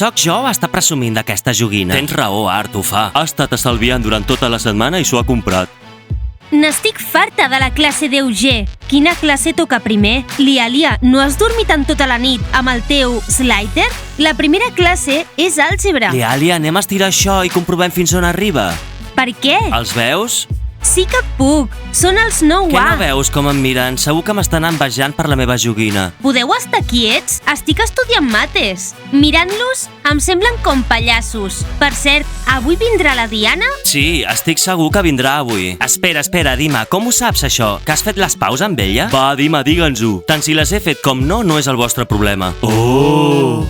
Soc jo o està presumint d'aquesta joguina? Tens raó, Art, ho fa. Ha estat estalviant durant tota la setmana i s'ho ha comprat. N'estic farta de la classe d'Euger. Quina classe toca primer? Lia, no has dormit en tota la nit amb el teu Slider? La primera classe és àlgebra. Lialia, anem a estirar això i comprovem fins on arriba. Per què? Els veus? Sí que puc. Són els 9A. Què no veus com em miren? Segur que m'estan envejant per la meva joguina. Podeu estar quiets? Estic estudiant mates. Mirant-los, em semblen com pallassos. Per cert, avui vindrà la Diana? Sí, estic segur que vindrà avui. Espera, Dima, com ho saps això? Que has fet les paus amb ella? Va, Dima, digue'ns-ho. Tant si les he fet com no, no és el vostre problema. Oh!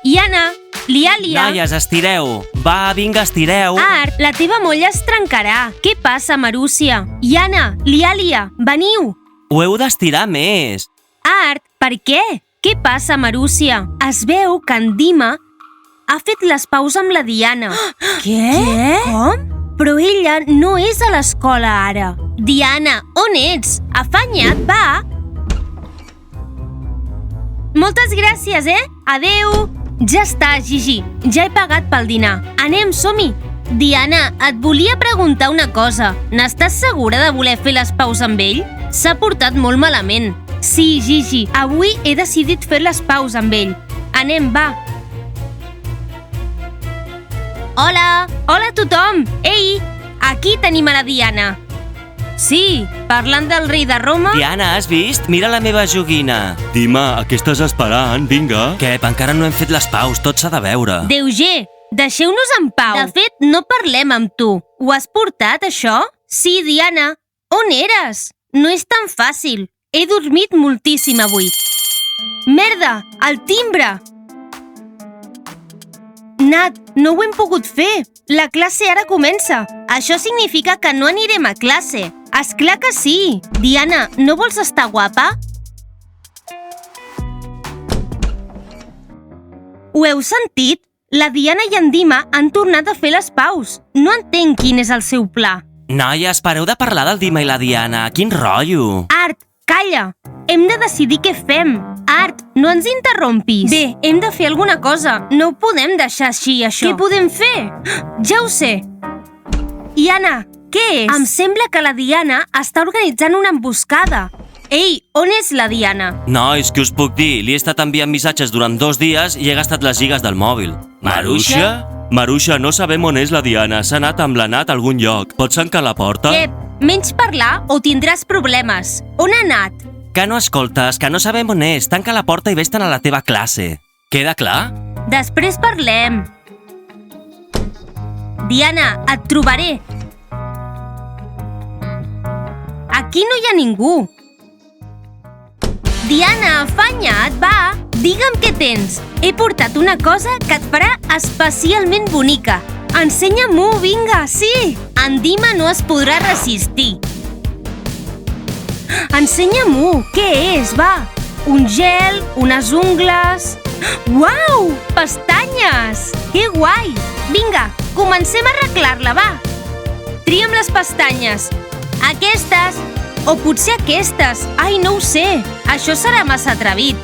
Iana, Lia. Noies, estireu. Va, vinga, estireu. Art, la teva molla es trencarà. Què passa, Marúcia? Iana, Lia, veniu. Ho heu d'estirar més. Art, per què? Què passa, Marúcia? Es veu que en Dima ha fet les paus amb la Diana. Què? Com? Però ella no és a l'escola ara. Diana, on ets? Afanya't, va! Moltes gràcies, Adeu! Ja està, Gigi. Ja he pagat pel dinar. Anem, som-hi! Diana, et volia preguntar una cosa. N'estàs segura de voler fer les paus amb ell? S'ha portat molt malament. Sí, Gigi, avui he decidit fer les paus amb ell. Anem, va! Hola! Hola a tothom! Ei! Aquí tenim a la Diana. Sí, parlant del rei de Roma... Diana, has vist? Mira la meva joguina. Dima, a què estàs esperant? Vinga. Què? Encara no hem fet les paus, tot s'ha de veure. D'Euger, deixeu-nos en pau. De fet, no parlem amb tu. Ho has portat, això? Sí, Diana. On eres? No és tan fàcil. He dormit moltíssim avui. Merda, el timbre! Nat, no ho hem pogut fer. La classe ara comença. Això significa que no anirem a classe. Esclar que sí. Diana, no vols estar guapa? Ho heu sentit? La Diana i en Dima han tornat a fer les paus. No entenc quin és el seu pla. Noies, pareu de parlar del Dima i la Diana. Quin rotllo. Art, calla! Hem de decidir què fem. Art, no ens interrompis. Bé, hem de fer alguna cosa. No ho podem deixar així, això. Què podem fer? Ja ho sé. Iana, què és? Em sembla que la Diana està organitzant una emboscada. Ei, on és la Diana? Nois, què us puc dir? Li he estat enviant missatges durant 2 dies i he gastat les lligues del mòbil. Maruixa? Maruixa, no sabem on és la Diana. S'ha anat amb la Nat a algun lloc. Pots tancar la porta? Ep, menys parlar o tindràs problemes. On ha anat? Que no escoltes, que no sabem on és. Tanca la porta i vés-te'n a la teva classe. Queda clar? Després parlem. Diana, et trobaré. Aquí no hi ha ningú. Diana, afanya't, va. Digue'm què tens. He portat una cosa que et farà especialment bonica. Ensenya-m'ho, vinga, sí. En Dima no es podrà resistir. Ensenya-m'ho. Què és, va? Un gel, unes ungles... Uau! Pestanyes! Que guai! Vinga, comencem a arreglar-la, va! Tria'm les pestanyes. Aquestes. O potser aquestes. Ai, no ho sé. Això serà massa atrevit.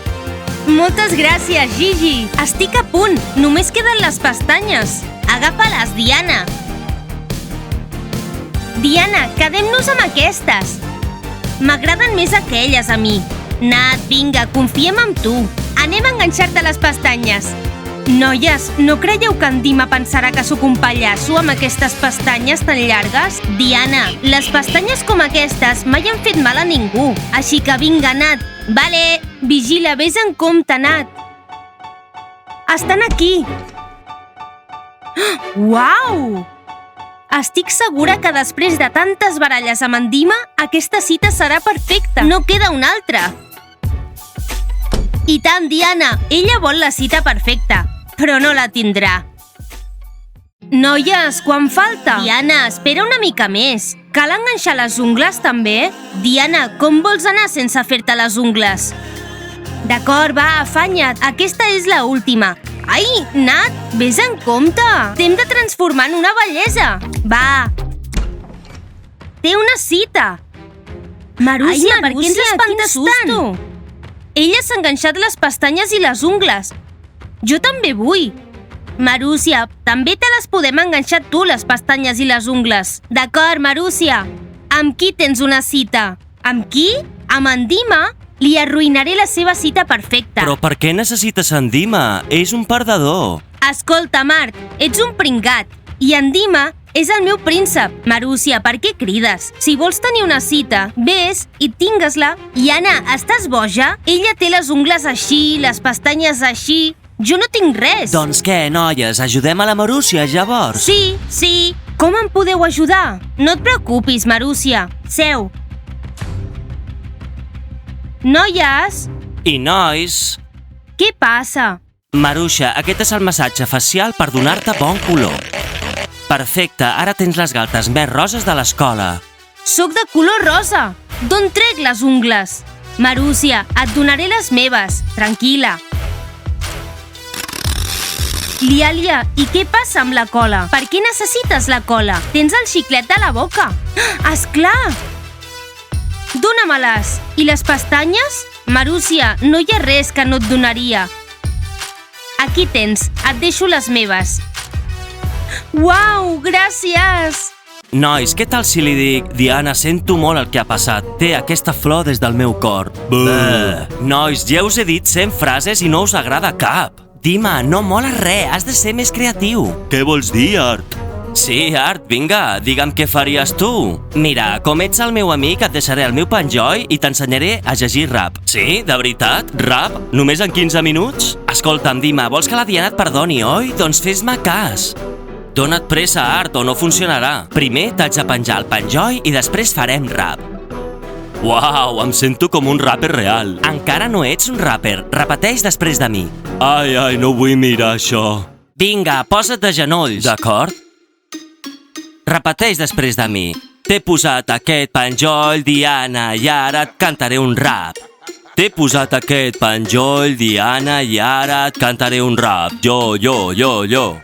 Moltes gràcies, Gigi. Estic a punt. Només queden les pestanyes. Agafa-les, Diana. Diana, quedem-nos amb aquestes. M'agraden més aquelles a mi. Nat, vinga, confiem en tu. Anem a enganxar-te les pestanyes. Noies, no creieu que en Dima pensarà que sóc un pallasso amb aquestes pestanyes tan llargues? Diana, les pestanyes com aquestes mai han fet mal a ningú. Així que vinga, Nat. Vale, vigila, vés en compte, Nat. Estan aquí. Uau! Estic segura que després de tantes baralles amb en Dima, aquesta cita serà perfecta. No queda una altra. I tant, Diana, ella vol la cita perfecta, però no la tindrà. Noies, quan falta? Diana, espera una mica més. Cal enganxar les ungles, també? Diana, com vols anar sense fer-te les ungles? D'acord, va, afanya't. Aquesta és la última. Ai, Nat, vés en compte. T'hem de transformar en una bellesa. Va. Té una cita. Marúcia, per què ens espantes tant? Ella s'ha enganxat les pestanyes i les ungles. Jo també vull. Marúcia, també te les podem enganxar tu, les pestanyes i les ungles. D'acord, Marúcia. Amb qui tens una cita? Amb qui? Amb en Dima? Li arruïnaré la seva cita perfecta. Però per què necessites en Dima? És un perdedor. Escolta, Marc, ets un pringat. I en Dima és el meu príncep. Marúcia, per què crides? Si vols tenir una cita, vés i tingues-la. I Anna, estàs boja? Ella té les ungles així, les pestanyes així. Jo no tinc res. Doncs què, noies, ajudem a la Marúcia, llavors? Sí. Com em podeu ajudar? No et preocupis, Marúcia. Seu. Noies, I nois... què passa? Marúcia, aquest és el massatge facial per donar-te bon color. Perfecte, ara tens les galtes més roses de l'escola. Soc de color rosa. D'on trec les ungles? Marúcia, et donaré les meves. Tranquil·la. Lialia, i què passa amb la cola? Per què necessites la cola? Tens el xiclet a la boca. Ah, esclar! Dóna-me-les. I les pestanyes? Marúcia, no hi ha res que no et donaria. Aquí tens, et deixo les meves. Uau, gràcies! Nois, què tal si li dic Diana, sento molt el que ha passat. Té aquesta flor des del meu cor. Nois, ja us he dit 100 frases i no us agrada cap. Dima, no mola res, has de ser més creatiu. Què vols dir, Art? Sí, Art, vinga, digue'm què faries tu. Mira, com ets el meu amic, et deixaré el meu penjoll i t'ensenyaré a llegir rap. Sí, de veritat? Rap? Només en 15 minuts? Escolta'm, Dima, vols que la Diana et perdoni, oi? Doncs fes-me cas. Dona't pressa, Art, o no funcionarà. Primer t'haig de penjar el penjoll i després farem rap. Uau, em sento com un rapper real. Encara no ets un rapper. Repeteix després de mi. Ai, no vull mirar això. Vinga, posa't de genolls. D'acord? Repeteix després de mi. T'he posat aquest penjoll, Diana, i ara et cantaré un rap. T'he posat aquest penjoll, Diana, i ara et cantaré un rap. Jo.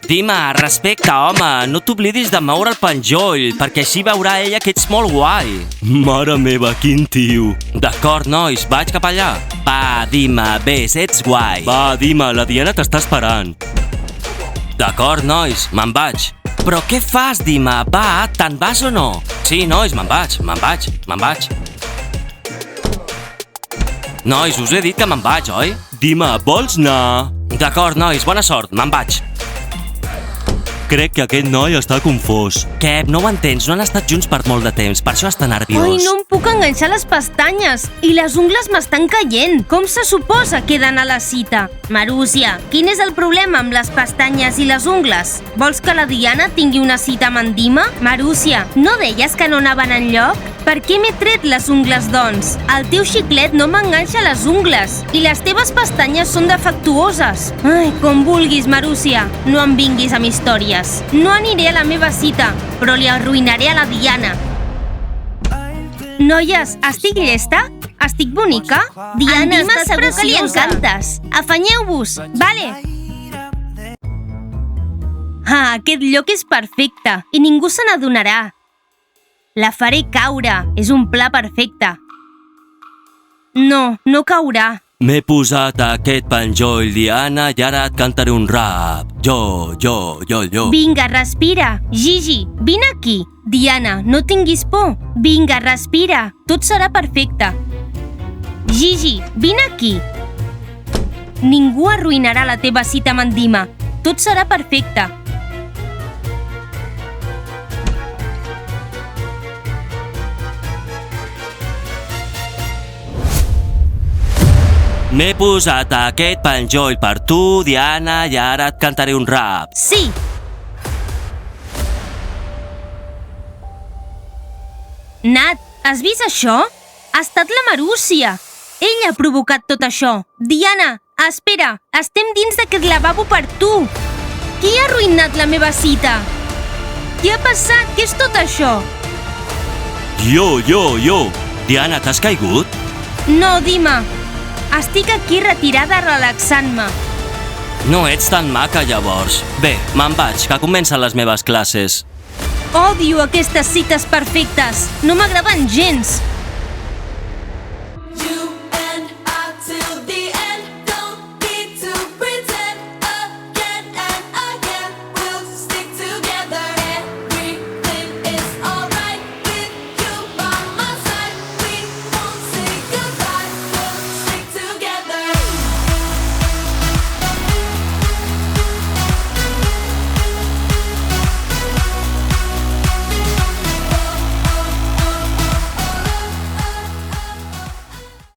Dima, respecte, home, no t'oblidis de moure el penjoll, perquè així veurà ella que ets molt guai. Mare meva, quin tio. D'acord, nois, vaig cap allà. Va, Dima, vés, ets guai. Va, Dima, la Diana t'està esperant. D'acord, nois, me'n vaig. Però què fas, Dima? Va, te'n vas o no? Sí, nois, me'n vaig. Nois, us he dit que me'n vaig, oi? Dima, vols anar? D'acord, nois, bona sort, me'n vaig. Crec que aquest noi està confós. Què, no ho entens? No han estat junts per molt de temps, per això està nerviós. Ai, no em puc enganxar les pestanyes i les ungles m'estan caient. Com se suposa que he d'anar a la cita? Marúcia, quin és el problema amb les pestanyes i les ungles? Vols que la Diana tingui una cita amb en Dima? Marúcia, no deies que no anaven enlloc? Per què m'he tret les ungles, doncs? El teu xiclet no m'enganxa les ungles i les teves pestanyes són defectuoses. Ai, com vulguis, Marúcia. No em vinguis amb històries. No aniré a la meva cita, però li arruïnaré a la Diana. Noies, estic llesta? Estic bonica? Diana, estàs segur que li encantes. Afanyeu-vos, vale? Ah, aquest lloc és perfecte i ningú se n'adonarà. La faré caure. És un pla perfecte. No, no caurà. M'he posat aquest penjoll, Diana, i ara et cantaré un rap. Jo. Vinga, respira. Gigi, vine aquí. Diana, no tinguis por. Vinga, respira. Tot serà perfecte. Gigi, vine aquí. Ningú arruïnarà la teva cita amb en Dima. Tot serà perfecte. M'he posat aquest penjoll per tu, Diana, i ara et cantaré un rap. Sí! Nat, has vist això? Ha estat la Marúcia. Ella ha provocat tot això. Diana, espera, estem dins d'aquest lavabo per tu. Qui ha arruïnat la meva cita? Què ha passat? Què és tot això? Jo. Diana, t'has caigut? No, Dima. Estic aquí retirada relaxant-me. No ets tan maca, llavors. Bé, me'n vaig, que comencen les meves classes. Odio aquestes cites perfectes. No m'agraden gens.